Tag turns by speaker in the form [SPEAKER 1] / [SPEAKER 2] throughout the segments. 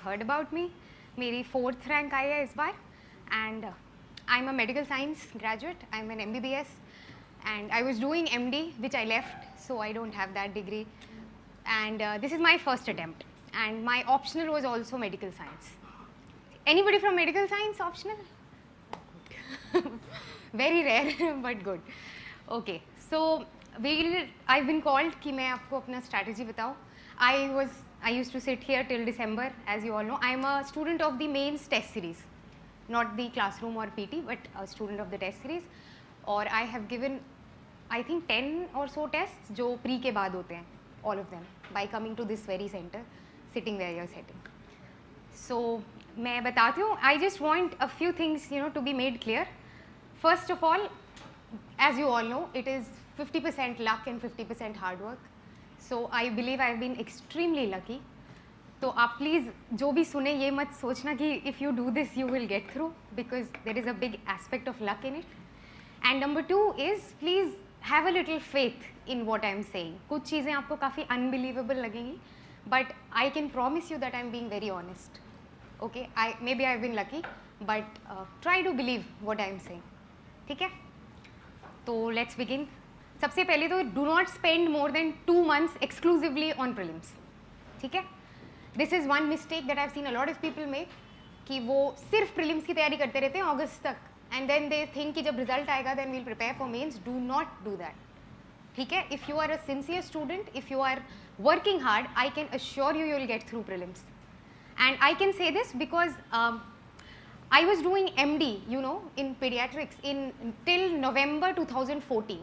[SPEAKER 1] heard about me. मेरी 4th rank आई है इस बार and I'm a medical science graduate. I'm an MBBS and I was doing MD which I left, so I don't have that degree. And this is my first attempt and my optional was also medical science. Anybody from medical science optional? Very rare but good. Okay, so I've been called कि मैं आपको अपना strategy बताऊँ. I used to sit here till December, as you all know. I am a student of the mains test series, not the classroom or PT, but a student of the test series. और I have given, I think 10 or so tests जो pre के बाद होते हैं, all of them, by coming to this very center, sitting where you are sitting. So मैं बताती हूँ. I just want a few things, to be made clear. First of all, as you all know, it is 50% luck and 50% hard work. So I believe I have been extremely lucky. तो आप please जो भी सुने ये मत सोचना कि if you do this you will get through, because there is a big aspect of luck in it. And number 2 is please have a little faith in what I am saying. कुछ चीज़ें आपको काफ़ी unbelievable लगेंगी, but I can promise you that I am being very honest. Okay, maybe I have been lucky, but try to believe what I am saying. ठीक है? तो let's begin. सबसे पहले तो do not spend more than 2 months exclusively on prelims. ठीक है? This is one mistake that I've seen a lot of people make, कि वो सिर्फ prelims की तैयारी करते रहते हैं अगस्त तक, and then they think कि जब result आएगा then we'll prepare for mains. Do not do that. ठीक है? If you are a sincere student, if you are working hard, I can assure you will get through prelims. And I can say this because I was doing MD, in pediatrics till November 2014.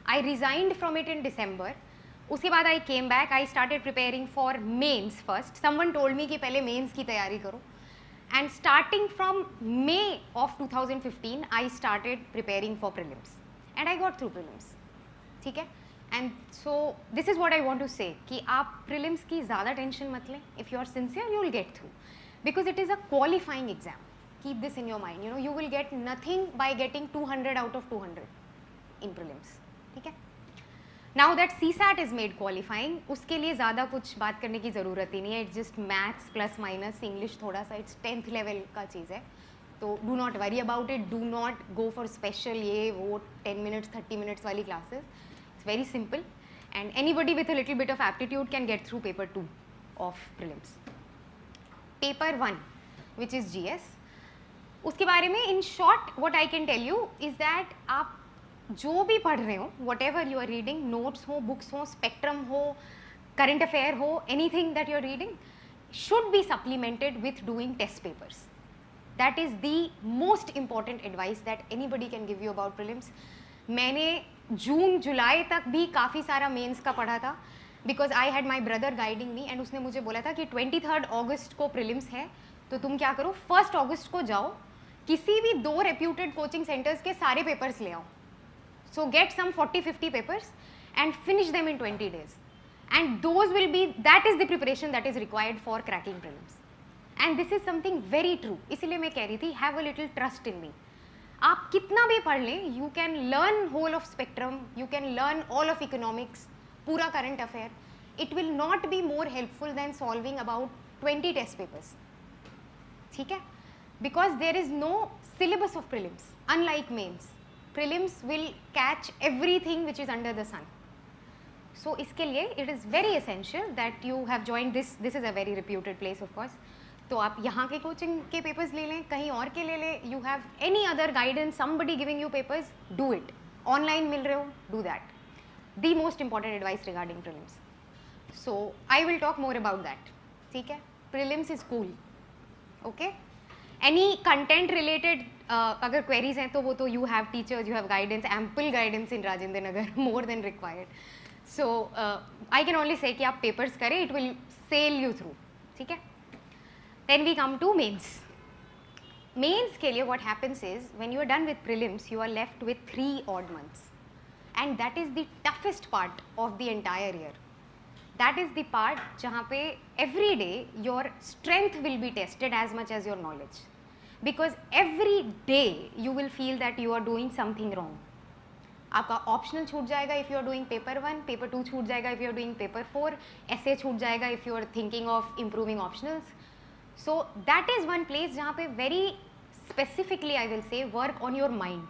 [SPEAKER 1] I resigned from it in December. उसके बाद I came back. I started preparing for mains first. Someone told me कि पहले mains की तैयारी करो. And starting from May of 2015, I started preparing for prelims. And I got through prelims. ठीक है? And so this is what I want to say कि आप prelims की ज़्यादा tension मत लें. If you are sincere, you will get through. Because it is a qualifying exam. Keep this in your mind. You will get nothing by getting 200 out of 200 in prelims. ठीक है? Now that CSAT is made qualifying, उसके लिए ज़्यादा कुछ बात करने की ज़रूरत ही नहीं है. It's just maths plus minus English थोड़ा सा, it's 10th level का चीज़ है. तो do not worry about it. Do not go for special ये वो 10 minutes 30 minutes वाली classes. It's very simple, and anybody with a little bit of aptitude can get through paper 2 of prelims. Paper 1, which is GS. उसके बारे में in short what I can tell you is that आप जो भी पढ़ रहे हो, whatever you are reading, notes हो, books हो, spectrum हो, current affair हो, anything that you are reading should be supplemented with doing test papers. That is the most important advice that anybody can give you about prelims. मैंने जून जुलाई तक भी काफ़ी सारा mains का पढ़ा था, because I had my brother guiding me, and उसने मुझे बोला था कि 23rd अगस्त को प्रीलिम्स है, तो तुम क्या करो 1st अगस्त को जाओ, किसी भी 2 रेप्यूटेड कोचिंग सेंटर्स के सारे पेपर्स ले आओ. So get some 40-50 papers and finish them in 20 days. And that is the preparation that is required for cracking prelims. And this is something very true. इसलिए मैं कह रही थी have a little trust in me. आप कितना भी पढ़ लें, you can learn whole of spectrum, you can learn all of economics, पूरा current affair. It will not be more helpful than solving about 20 test papers. ठीक है? Because there is no syllabus of prelims, unlike mains. Prelims will catch everything which is under the sun. So इसके लिए it is very essential that you have joined this. This is a very reputed place, of course. तो आप यहाँ के coaching के papers ले लें, कहीं और के ले लें. You have any other guidance, somebody giving you papers, do it. Online मिल रहे हो, do that. The most important advice regarding prelims. So I will talk more about that. ठीक है? Prelims is cool. Okay? Any content related अगर queries हैं तो वो तो you have teachers, you have guidance, ample guidance in Rajendra Nagar, more than required. So I can only say कि आप papers करें, it will sail you through. ठीक है? Then we come to mains. Mains के लिए what happens is when you are done with prelims, you are left with 3 odd months, and that is the toughest part of the entire year. That is the part जहाँ पे every day your strength will be tested as much as your knowledge, because every day you will feel that you are doing something wrong. आपका optional छूट जाएगा if you are doing paper 1, paper 2 छूट जाएगा if you are doing paper 4, essay छूट जाएगा if you are thinking of improving optionals. So that is one place जहाँ पे very specifically I will say work on your mind.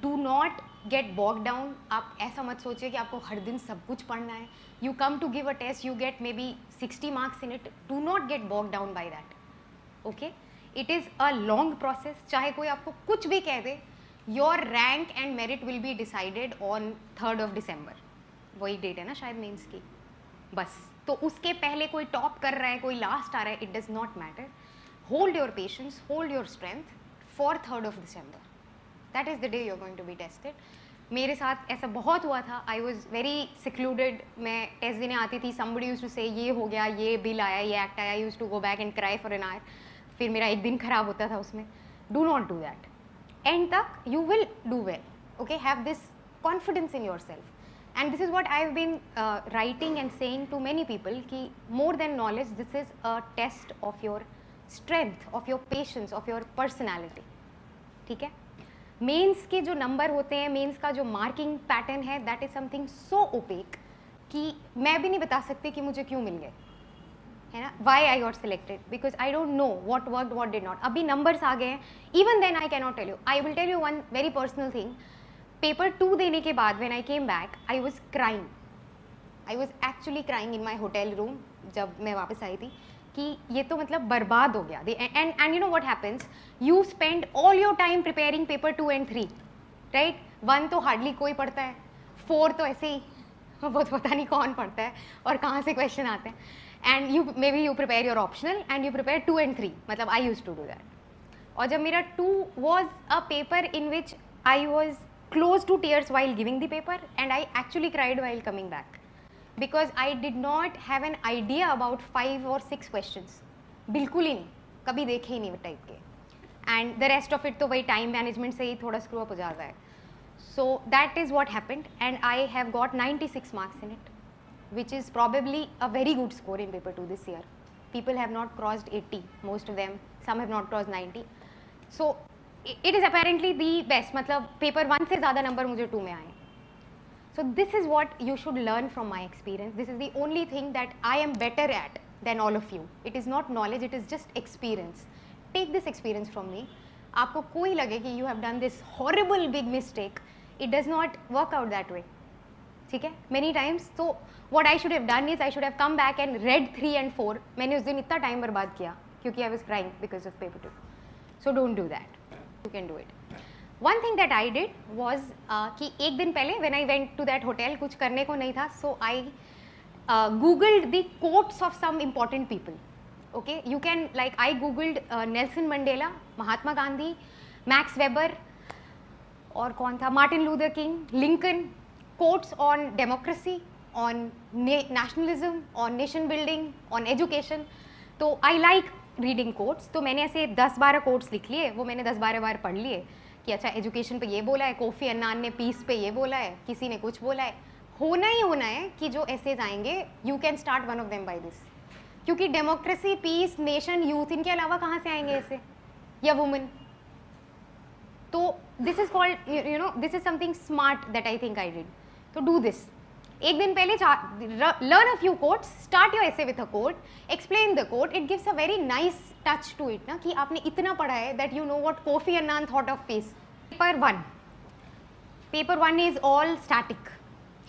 [SPEAKER 1] Do not get bog down. आप ऐसा मत सोचिए कि आपको हर दिन सब कुछ पढ़ना है. You come to give a test, you get maybe 60 marks in it. Do not get bog down by that. Okay, it is a long process. चाहे कोई आपको कुछ भी कह दे, your rank and merit will be decided on 3rd of December. वही date है ना शायद मेंस की. बस, तो उसके पहले कोई टॉप कर रहा है, कोई लास्ट आ रहा है, it does not matter. Hold your patience, hold your strength for 3rd of December. That is the day you are going to be tested. मेरे साथ ऐसा बहुत हुआ था. I was very secluded. मैं टेस्ट देने आती थी, somebody used to say ये हो गया, ये बिल आया, ये एक्ट आया. I use to go back and cry for an hour. फिर मेरा एक दिन खराब होता था उसमें. Do not do that. End तक you will do well. Okay, have this confidence in yourself. And this is what I've been writing and saying to many people कि more than knowledge, this is a test of your strength, of your patience, of your personality. ठीक है. Mains के जो number होते हैं, mains का जो marking pattern है, that is something so opaque कि मैं भी नहीं बता सकती कि मुझे क्यों मिल गए, है ना. Why I got selected, because I don't know what work what did not. अभी नंबर्स आ गए हैं. Even then I can not tell you. I will tell you one very personal thing. Paper 2 देने के बाद when I came back, I was crying. I was actually crying in my hotel room जब मैं वापस आई थी कि ये तो मतलब बर्बाद हो गया. And you know what happens, you spend all your time preparing paper 2 and 3, right. 1 तो हार्डली कोई पढ़ता है, 4 तो ऐसे ही वो तो पता नहीं कौन पढ़ता है और कहाँ से क्वेश्चन आते हैं. And you may be you prepare your optional and you prepare 2 and 3. मतलब आई यूज टू डू दैट. और जब मेरा 2 was a paper in which I was close to tears while giving the paper, and I actually cried while coming back because I did not have an idea about 5 or 6 questions. बिल्कुल ही नहीं, कभी देखे ही नहीं वो type के. And the rest of it तो वही time management से ही थोड़ा स्क्रू अप हो जाता है. सो that is what happened and I have got 96 marks in it, which is probably a very good score in paper 2 this year. People have not crossed 80, most of them. Some have not crossed 90. So it is apparently the best. मतलब paper 1 से ज़्यादा number मुझे 2 में आए. So this is what you should learn from my experience. This is the only thing that I am better at than all of you. It is not knowledge, it is just experience. Take this experience from me. आपको कोई लगे कि you have done this horrible big mistake, it does not work out that way. ठीक है. Many times तो what I should have done is I should have come back and red 3 and 4. मैंने उस दिन इतना टाइम बर्बाद किया क्योंकि आई was crying because of paper 2. So don't do that. You can do it. One thing that I did was कि एक दिन पहले when I went to that hotel, कुछ करने को नहीं था, so I googled the quotes of some important people. Okay, you can like I googled Nelson Mandela, Mahatma Gandhi, Max Weber, और कौन था, Martin Luther King, Lincoln, quotes on democracy, on nationalism, on nation building, on education. तो I like reading quotes. तो मैंने ऐसे 10-12 quotes लिख लिए, वो मैंने 10-12 बार पढ़ लिए कि अच्छा एजुकेशन पे ये बोला है, कोफी अन्नान ने पीस पे ये बोला है, किसी ने कुछ बोला है. होना ही होना है कि जो एसेज आएंगे you can start one of them by this, क्योंकि डेमोक्रेसी, पीस, नेशन, यूथ, इनके अलावा कहाँ से आएंगे ऐसे, या वुमेन. तो this is called you know this is something smart that I think I did. तो डू दिस. एक दिन पहले learn a few quotes, start your essay with a quote, explain the quote. It gives a very nice touch to it ना कि आपने इतना पढ़ा है that you know what Kofi Annan thought of peace. Paper 1 is all static,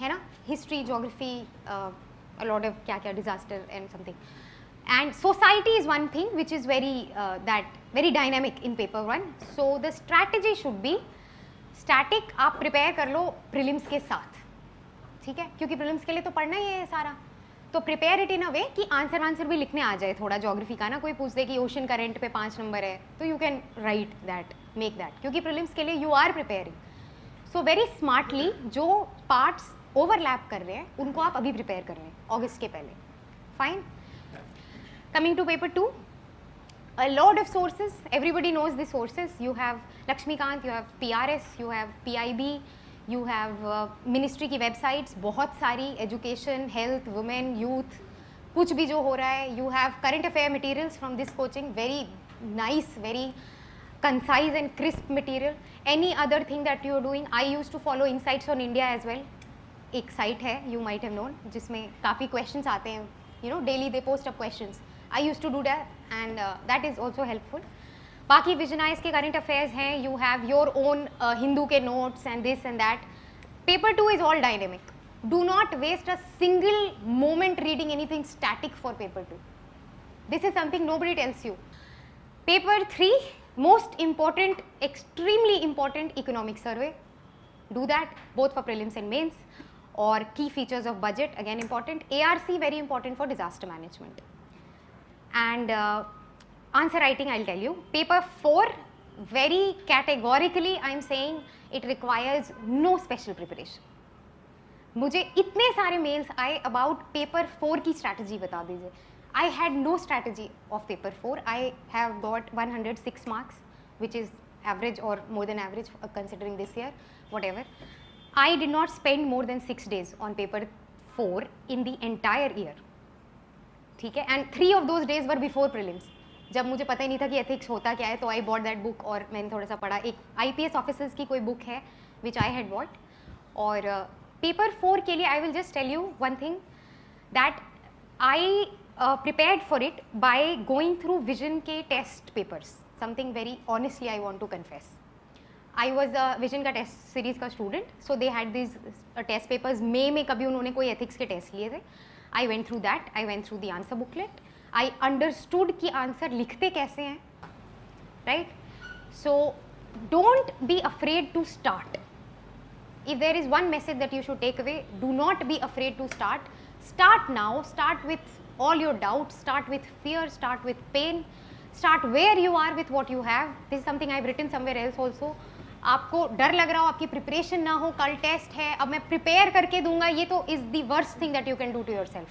[SPEAKER 1] है ना. History, geography, a lot of क्या क्या disaster and something. And society is one thing which is very dynamic in paper 1. So the strategy should be static. आप prepare कर लो prelims के साथ, ठीक है, क्योंकि प्रीलिम्स के लिए तो पढ़ना ही है सारा. तो प्रिपेयर इट इन अ वे कि आंसर भी लिखने आ जाए. थोड़ा ज्योग्राफी का ना, कोई पूछ दे कि ओशन करंट पे 5 नंबर है, तो you can write that, make that, क्योंकि प्रीलिम्स के लिए you are preparing. So very smartly जो पार्ट्स ओवरलैप कर रहे हैं उनको आप अभी प्रिपेयर कर लें अगस्त के पहले. Fine. Coming to paper 2, a lot of sources, everybody knows the sources. You have Lakshmikant, you have PRS, you have PIB, you have ministry की websites बहुत सारी, education, health, women, youth, कुछ भी जो हो रहा है. You have current affair materials from this coaching, very nice, very concise and crisp material. Any other thing that you are doing, I used to follow Insights on India as well. एक site है, you might have known, जिसमें काफ़ी questions आते हैं, you know, daily they post up questions. I used to do that, and that is also helpful. बाकी Vision IAS के current affairs हैं, you have your own Hindu के notes and this and that. Paper 2 is all dynamic. Do not waste a single moment reading anything static for paper 2. This is something nobody tells you. Paper 3, most important, extremely important, economic survey. Do that both for prelims and mains. Or key features of budget, again important. ARC, very important for disaster management. And answer writing, I'll tell you. Paper 4, very categorically I am saying it requires no special preparation. मुझे इतने सारे mails आए about paper 4 की strategy बता दीजिए. I had no strategy of paper 4. I have got 106 marks, which is average or more than average considering this year, whatever. I did not spend more than 6 days on paper 4 in the entire year. ठीक है, and 3 of those days were before prelims. जब मुझे पता ही नहीं था कि ethics होता क्या है, तो I bought that book और मैंने थोड़ा सा पढ़ा. एक IPS officers की कोई book है which I had bought. और paper 4 के लिए I will just tell you one thing, that I prepared for it by going through vision के test papers. Something very honestly I want to confess. I was a vision का test series का student, so they had these test papers. May में कभी उन्होंने कोई ethics के test लिए थे. I went through that. I went through the answer booklet. I understood कि answer लिखते कैसे हैं, right? So don't be afraid to start. If there is one message that you should take away, do not be afraid to start. Start now. Start with all your doubts. Start with fear. Start with pain. Start where you are with what you have. This is something I've written somewhere else also. आपको डर लग रहा हो, आपकी preparation ना हो, कल test है, अब मैं प्रिपेयर करके दूंगा, ये तो is the worst thing that you can do to yourself.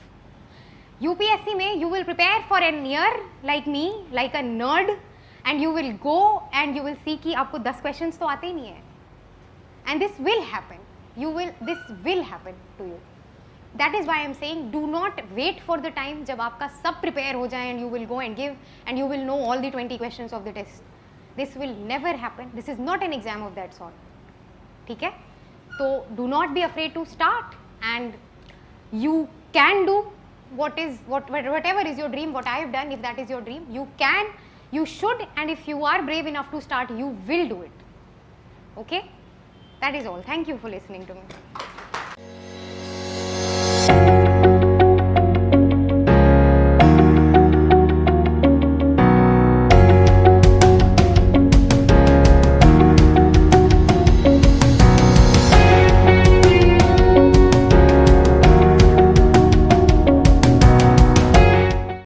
[SPEAKER 1] UPSC में you will prepare for an year like me, like a nerd, and you will go and you will see कि आपको 10 questions तो आते ही नहीं है. And this will happen to you. That is why I am saying do not wait for the time जब आपका सब प्रिपेयर हो जाए and you will go and give and you will know all the 20 questions of the test. This will never happen. This is not an exam of that sort. ठीक है? तो do not be afraid to start, and you can do whatever is your dream, what I have done. If that is your dream, you can, you should, and if you are brave enough to start, you will do it. Okay? That is all. Thank you for listening to me.